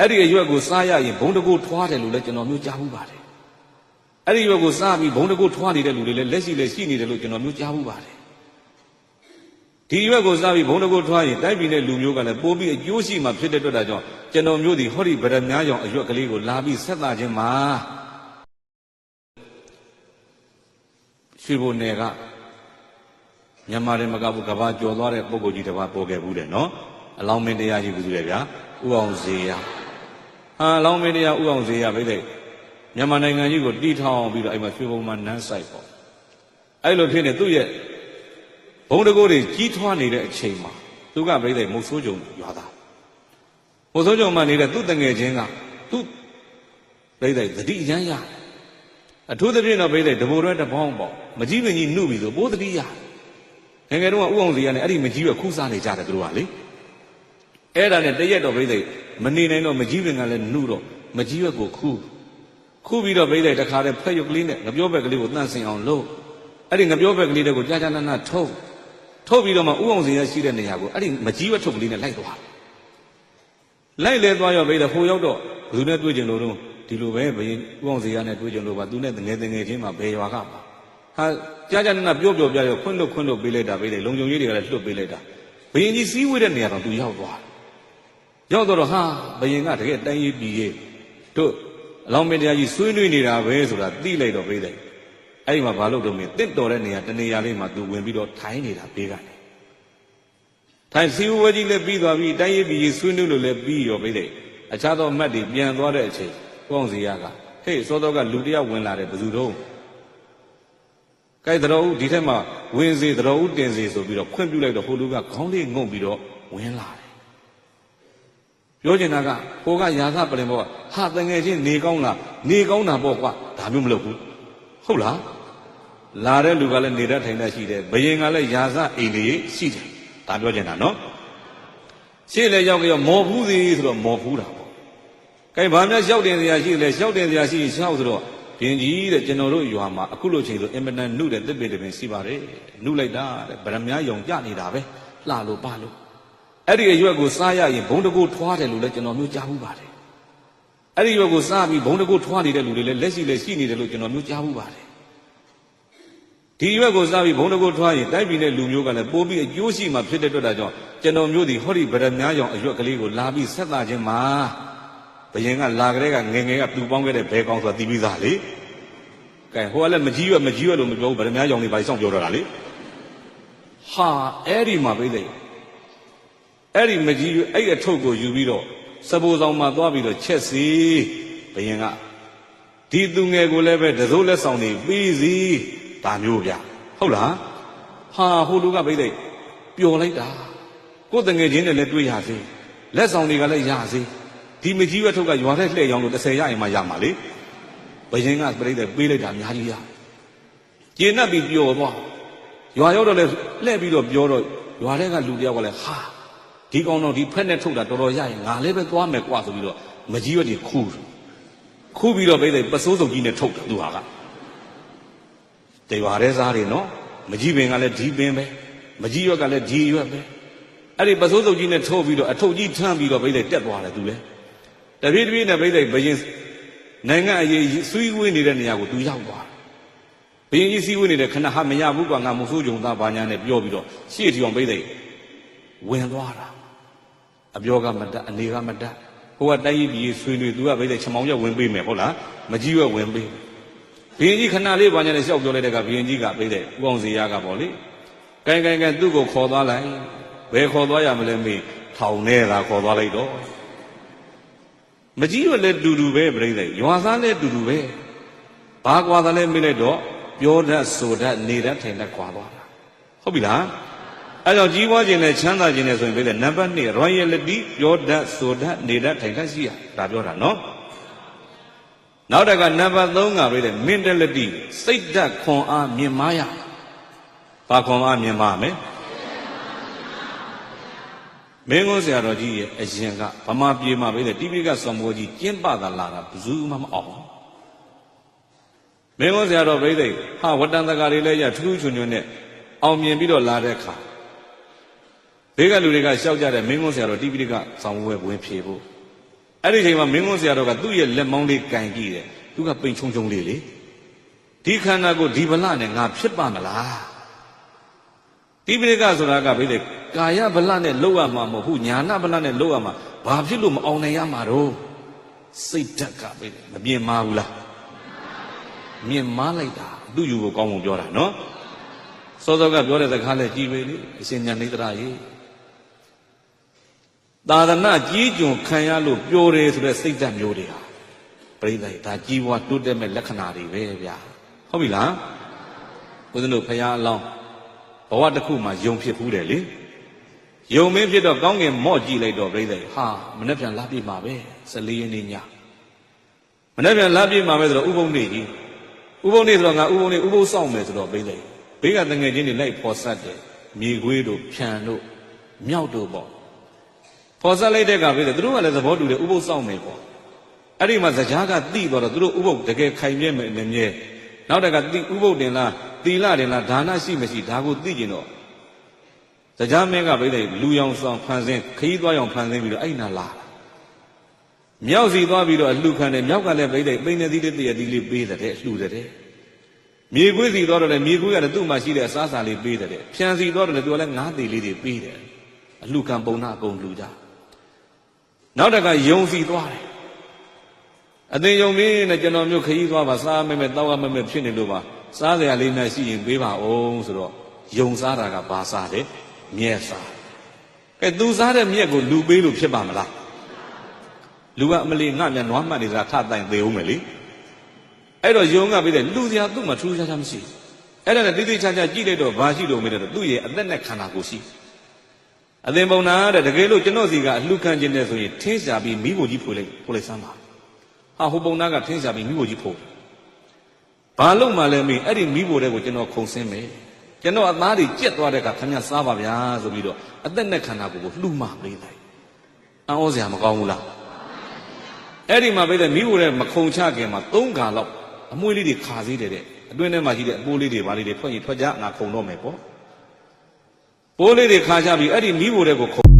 အဲ့ဒီအရွက်ကိုစားရရင်ဘုံတကူထွားတယ်လို့လည်းကျွန်တော်မျိုးကြားဘူးပါတယ်အဲ့ဒီရွက်ကိုစားပြီးဘုံတကူထွားနေတဲ့လူတွေလည်းလက်ရှိလည်းရှိနေတယ်လို့ကျွန်တော်မျိုးကြားဘူးပါတယ်ဒီရွက်ကိုစားပြီးဘုံတကူထွားရင်တိုက်ပြည်တဲ့လူမျိုးကလည်းပိုးပြီးအကျိုးရှိမှဖြစ်တဲ့အတွက်ဒါကြောင့်ကျွန်တော်မျိုးဒီဟောဒီဗရမများကြောင့်အရွက်ကလေးကိုလာပြီးဆက်သားခြင်းမှာရွှေဘုံနယ်ကမြန်မာတွေမကဘူးကဘာကျော်သွားတဲ့ပုဂ္ဂိုလ်ကြီးတစ်ပါးပေါ်ခဲ့ဘူးတယ်နော်အလောင်းမင်းတရားကြီးဘူးလေဗျာဥအောင်ဇေယအလောင်းမင်းတရားဥအောင်ဇေယပဲလေမြန်မာနိုင်ငံကြီးကိုတီးထောင်ပြီးတော့အဲ့မှာရွှေဘုံမှာနန်းဆိုင်ပေါ့အဲ့လိုဖြစ်နေသူ့ရဲ့ဘုံတကိုးတွေကြီးထွားနေတဲ့အချိန်မှာသူကပြိဿမုတ်ဆိုးကြုံရွာသားမုတ်ဆိုးကြုံမှနေတဲ့သူ့တငယ်ချင်းကသူ့ပြိဿသတိအရမ်းရအထူးသဖြင့်တော့ပြိဿတဘိုးရဲတပေါင်းပေါ့မကြီးမကြီးနှုတ်ပြီးဆိုပိုးသတိရငယ်ငယ်တုန်းကဥအောင်ဇေယနဲ့အဲ့ဒီမကြီးကခုစားနေကြတယ်သူတို့ကလေအဲ့ဒါနဲ့တရက်တော့ပြိဿမနေနိုင်တော့မကြီးပင်ကလည်းနှုတ်တော့မကြီးရွက်ကိုခုပြီးတော့ပြိဿတခါတည်းဖက်ရုပ်ကလေးနဲ့ငပြောဘက်ကလေးကိုတန့်စင်အောင်လုပ်အဲ့ဒီငပြောဘက်ကလေးတွေကိုကြာကြာနာနာထုတ်ပြီးတော့မှဥအောင်ဇေယရှိတဲ့နေရာကိုအဲ့ဒီမကြီးရွက်ထုတ်ကလေးနဲ့လိုက်သွားလိုက်လဲသွားရောပြိဿဟိုရောက်တော့ဘယ်သူနဲ့တွေ့ကြလို့တော့ဒီလိုပဲဘယင်ဥအောင်ဇေယနဲ့တွေ့ကြလို့ပါသူနဲ့ငယ်ချင်းမှာဘယ်ရွာကပါဟာကြာကြာနာနာပြောပြရောခွင့်လွတ်ပေးလိုက်တာပြိဿလုံခြုံရေးတွေကလည်းလွတ်ပေးလိုက်တာဘယင်ကြီးစီးဝေးတဲ့နေရာတော့သူရောက်သွားရောက်တော့ဟာဘယင်ကတကယ်တိုင်းရေးပြည်ရေးတို့အလောင်းမင်းတရားကြီးဆွေးနွေးနေတာပဲဆိုတာသိလိုက်တော့ပြိဿအဲ့ဒီမှာဘာလို့တော့မင်းတစ်တော်တဲ့နေရာတနေရာလေးမှာသူဝင်ပြီးတော့ထိုင်နေတာပေးကနေထိုင်စီဝဲကြီးလည်းပြီးသွားပြီတိုင်းရေးပြည်ရေးဆွေးနွေးလို့လည်းပြီးရောပြိဿအခြားသောအမတ်တွေပြန်သွားတဲ့အချိန်ဥအောင်ဇေယကဟေ့စောတော့ကလူတယောက်ဝင်လာတယ်ဘယ်သူတော့ကဲတော်ဦးဒီထက်မှဝင်စေတော်ဦးတင်စေဆိုပြီးတော့ခွင့်ပြုလိုက်တော့ဟိုလူကခေါင်းလေးငုံပြီးတော့ဝင်လာတယ်ပြောချင်တာကဟိုကရာသပလင်ဘောကဟာတငယ်ချင်းနေကောင်းလားနေကောင်းတာပေါ့ကွာဒါမျိုးမလုပ်ဘူးဟုတ်လားလာတဲ့လူကလည်းနေတတ်ထိုင်တတ်ရှိတယ်ဘယင်ကလည်းရာသအိမ်လေးရှိတယ်ဒါပြောချင်တာနော်ရှေ့လေရောက်ကြရောမော်ဖူးသည်ဆိုတော့မော်ဖူးတာပေါ့ကဲဘာများလျှောက်တင်စရာရှိလဲလျှောက်တင်စရာရှိရင်လျှောက်ဆိုတော့ဘင်ကြီးတဲ့ကျွန်တော်တို့ရွာမှာအခုလိုချိန်ဆိုအင်မတန်နှုတ်တဲ့တစ်ပင်တစ်ပင်ရှိပါတယ်နှုတ်လိုက်တာတဲ့ဗရမများယုံကြနေတာပဲလှလို့ပါလို့အဲ့ဒီအရွက်ကိုစားရရင်ဘုံတကူထွားတယ်လို့လည်းကျွန်တော်မျိုးကြားဘူးပါတယ်အဲ့ဒီရွက်ကိုစားပြီးဘုံတကူထွားနေတဲ့လူတွေလည်းလက်ရှိလည်းရှိနေတယ်လို့ကျွန်တော်မျိုးကြားဘူးပါတယ်ဒီရွက်ကိုစားပြီးဘုံတကူထွားရင်တိုက်ပြည်တဲ့လူမျိုးကလည်းပိုးပြီးအကျိုးရှိမှဖြစ်တဲ့အတွက်ဒါကြောင့်ကျွန်တော်မျိုးဒီဟောဒီဗရမများကြောင့်အရွက်ကလေးကိုလာပြီးဆက်သားခြင်းမှာဘယင်ကလာကြတဲ့ကငယ်ကပြူပေါင်းခဲ့တဲ့ဘဲကောင်းဆိုတာသိပြီးသားလေကဲဟိုကလည်းမကြီးရွက်လို့မပြောဘူးဗရမများကြောင့်နေပါစောင့်ပြောတော့တာလေဟာအဲ့ဒီမှာပြိသိအဲ့ဒီမကြီးအဲ့အထုပ်ကိုယူပြီးတော့စပိုးဆောင်မှာသွားပြီးတော့ချက်စီဘယင်ကဒီသူငယ်ကိုလည်းပဲတစိုးလက်ဆောင်နေပြီးစီဒါမျိုးဗျဟုတ်လားဟာဟိုလူကပြိသိပျော်လိုက်တာကိုယ်တငယ်ချင်းနဲ့လည်းတွေ့ရစေလက်ဆောင်တွေကလည်းရစေဒီမကြီးရွက်ထုတ်ကရွာထဲလှည့်ရောင်းလို့30ရရင်မှရမှာလေဘယင်ကပြိသိပေးလိုက်တာအများကြီးရကျေနပ်ပြီးပျော်သွားရွာရောက်တော့လည်းလှည့်ပြီးတော့ပြောတော့ရွာထဲကလူတယောက်ကလည်းဟာဒီကောင်တော့ဒီဖက်နဲ့ထုတ်တာတော်တော်ရရင်ငါလည်းပဲသွားမယ်ကွာဆိုပြီးတော့မကြီးရွက်တွေခူးပြီးတော့ပြိသိပစိုးစုပ်ကြီးနဲ့ထုတ်တယ်သူဟာကတရွာထဲစားတွေနော်မကြီးပင်ကလည်းဒီပင်ပဲမကြီးရွက်ကလည်းဒီရွက်ပဲအဲ့ဒီပစိုးစုပ်ကြီးနဲ့ထုတ်ပြီးတော့အထုပ်ကြီးထမ်းပြီးတော့ပြိသိတက်သွားတယ်သူလည်းတပြေးနဲ့ပြိသိဘယင်နိုင်ငံအရေးဆွေးဝေးနေတဲ့နေရာကိုသူရောက်သွားဘယင်ကြီးစည်းဝေးနေတဲ့ခဏဟာမရဘူးကွာငါမဆိုးကြုံသားဘာညာနဲ့ပြောပြီးတော့ရှေ့ထီအောင်ပြိသိဝင်သွားတာအပြောကမတတ်အနေကမတတ်ဟိုကတိုင်းရေးပြည်ဆွေးနွေးသူကပြိသိချမောင်ရက်ဝင်ပေးမယ်ဟုတ်လားမကြီးရွက်ဝင်ပေးဘယင်ကြီးခဏလေးဘာညာနဲ့ရှောက်ပြောလိုက်တဲ့ကဘယင်ကြီးကပြိသိဥအောင်ဇေယကပေါ့လေကဲသူ့ကိုခေါ်သွားလိုက်ဘယ်ခေါ်သွားရမလဲမေးထောင်ထဲသာခေါ်သွားလိုက်တော့မကြီးရွက်လည်းတူတူပဲပြိသိရွာသားလည်းတူတူပဲဘာကွာသလဲမေးလိုက်တော့ပြောတတ်ဆိုတတ်နေတတ်ထိုင်တတ်ကွာသွားတာဟုတ်ပြီလားအဲ့တော့ကြီးပွားခြင်းနဲ့ချမ်းသာခြင်းနဲ့ဆိုရင်ပြိသိနံပါတ်2 royalty ပြောတတ်ဆိုတတ်နေတတ်ထိုင်တတ်ရှိရဒါပြောတာနော်နောက်တကနံပါတ်3ကပြိသိ mentality စိတ်ဓာတ်ခွန်အားမြင့်မားရဘာခွန်အားမြင့်မားမယ်မင်းကိုဆရာတော်ကြီးရဲ့အရင်ကဗမာပြည်မှာပြိသိတိပိဋကဆောင်းပွဲကြီးကျင်းပတာလာတာဘယ်သူမှမအောင်မင်းကိုဆရာတော်ပြိသိဟာဝတ္တန်တကာတွေလည်းရထူးထူးချွန်ချွန်နဲ့အောင်မြင်ပြီးတော့လာတဲ့အခါဘေးကလူတွေကရှောက်ကြတဲ့မင်းကိုဆရာတော်တိပိဋကဆောင်းပွဲဝင်ဖြေဖို့ အဲ့ဒီချိန်မှာမင်းကွန်းဆရာတော်ကသူ့ရဲ့လက်မောင်းလေးကင်ကြည့်တယ်သူကပိန်ချုံချုံလေးလေဒီခန္ဓာကိုဒီဗလနဲ့ငါဖြစ်ပါမလားတိပိဋကဆိုတာကဘယ်လဲကာယဗလနဲ့လောက်ရမှာမဟုတ်ဘူးညာနာဗလနဲ့လောက်ရမှာဘာဖြစ်လို့မအောင်နိုင်ရမှာတော့စိတ်ဓာတ်ကပဲမမြင်မာဘူးလားမြင်မာလိုက်တာသူ့ယူကိုကောင်းဖို့ပြောတာနော်စောစောကပြောတဲ့စကားလဲကြည်ပဲလေအရှင်ညာနေတရာကြီးသာသနာကြီးကျုံခံရလို့ပျော်တယ်ဆိုတဲ့စိတ်ဓာတ်မျိုးတွေဟာပြိဿဒါကြီးပွားတိုးတက်မဲ့လက္ခဏာတွေပဲဗျာဟုတ်ပြီလားဦးဇင်းတို့ဖရာအလောင်းဘဝတစ်ခုမှာယုံဖြစ်ဘူးတယ်လေယုံမင်းဖြစ်တော့ကောင်းကင်မော့ကြည့်လိုက်တော့ပြိဿဟာမနေ့ပြန်လာပြမှာပဲ14ရက်နေ့ညမနေ့ပြန်လာပြမှာပဲဆိုတော့ဥပုံနေ့ကြီးဥပုံနေ့ဆိုတော့ငါဥပုံနေ့ဥပုသ်ဆောင်မယ်ဆိုတော့ပြိဿဘေးကတငယ်ချင်းတွေလိုက်ဖော်ဆက်တယ်မြေခွေးတို့ဖြန်တို့မြောက်တို့ပေါ့ဖော်ဆက်လိုက်တဲ့ကပြိဿသူတို့ကလည်းသဘောတူတယ်ဥပုသ်ဆောင်မယ်ပေါ့အဲ့ဒီမှာဇကြားကတိသွားတော့သူတို့ဥပုသ်တကယ်ခိုင်မြဲမယ်မြဲနောက်တကတိဥပုသ်တင်လားသီလတင်လားဒါနရှိမရှိဒါကိုသိကျင်တော့ဇကြားမင်းကပြိဿလူရောင်ဆောင်ဖန်ဆင်းခရီးသွားရောင်ဖန်ဆင်းပြီးတော့အဲ့နာလာမြောက်စီသွားပြီးတော့အလှခံတယ်မြောက်ကလည်းပြိဿပိန်နေသီးလေးတရသီးလေးပေးတယ်လှူတယ်မြေခွေးစီသွားတော့လည်းမြေခွေးကလည်းသူ့မှာရှိတဲ့အစားအစာလေးပေးတယ်ဖြန်စီသွားတော့လည်းသူကလည်းငါးသေးလေးတွေပေးတယ်အလှခံပုံနာအကုန်လှူကြနောက်တကယုံစီသွားတယ်အသိယုံမင်းနဲ့ကျွန်တော်မျိုးခရီးသွားပါစားမဲတောက်ရမဲဖြစ်နေလို့ပါစားစရာလေးနဲ့ရှိရင်ပေးပါအောင်ဆိုတော့ယုံစားတာကဘာစားတယ်မြက်စားကဲသူစားတဲ့မြက်ကိုလူပေးလို့ဖြစ်ပါမလားလူကအမလီငါမြန်နွားမှတ်နေတာထတိုင်သေးဦးမယ်လေအဲ့တော့ယုံကပြီးတဲ့လူစရာသူ့မှာထူးခြားခြားမရှိအဲ့ဒါနဲ့တိတိကျကျကြည့်လိုက်တော့ဘာရှိလို့မေးတယ်တော့သူ့ရဲ့အသက်နဲ့ခန္ဓာကိုယ်ရှိအသင်ပုံနာတဲ့တကယ်လို့ကျွန်တော်စီကအလှခံခြင်းနဲ့ဆိုရင်ထင်းရှာပြီးမိဖို့ကြီးဖွေလိုက်စမ်းပါဟာဟိုပုံနာကထင်းရှာပြီးမိဖို့ကြီးဖို့ဘာလို့မှလည်းမေးအဲ့ဒီမိဖို့တဲ့ကိုကျွန်တော်ခုံဆင်းမယ်ကျွန်တော်အသားတွေကြက်သွားတဲ့အခါခင်ဗျစားပါဗျာဆိုပြီးတော့အသက်နဲ့ခန္ဓာကိုယ်ကိုလှူမပေးလိုက်အံ့ဩစရာမကောင်းဘူးလားအဲ့ဒီမှာပဲမိဖို့တဲ့မခုံချခင်မှာ3ခါလောက်အမွှေးလေးတွေခါသေးတယ်တဲ့အတွင်းထဲမှာရှိတဲ့အပိုးလေးတွေဗာလေးတွေထွက်ရင်ထွက်ကြငါခုံတော့မယ်ပေါ့ပိုးလေးတွေခါချပြီးအဲ့ဒီမိဖို့တဲ့ကိုခုံ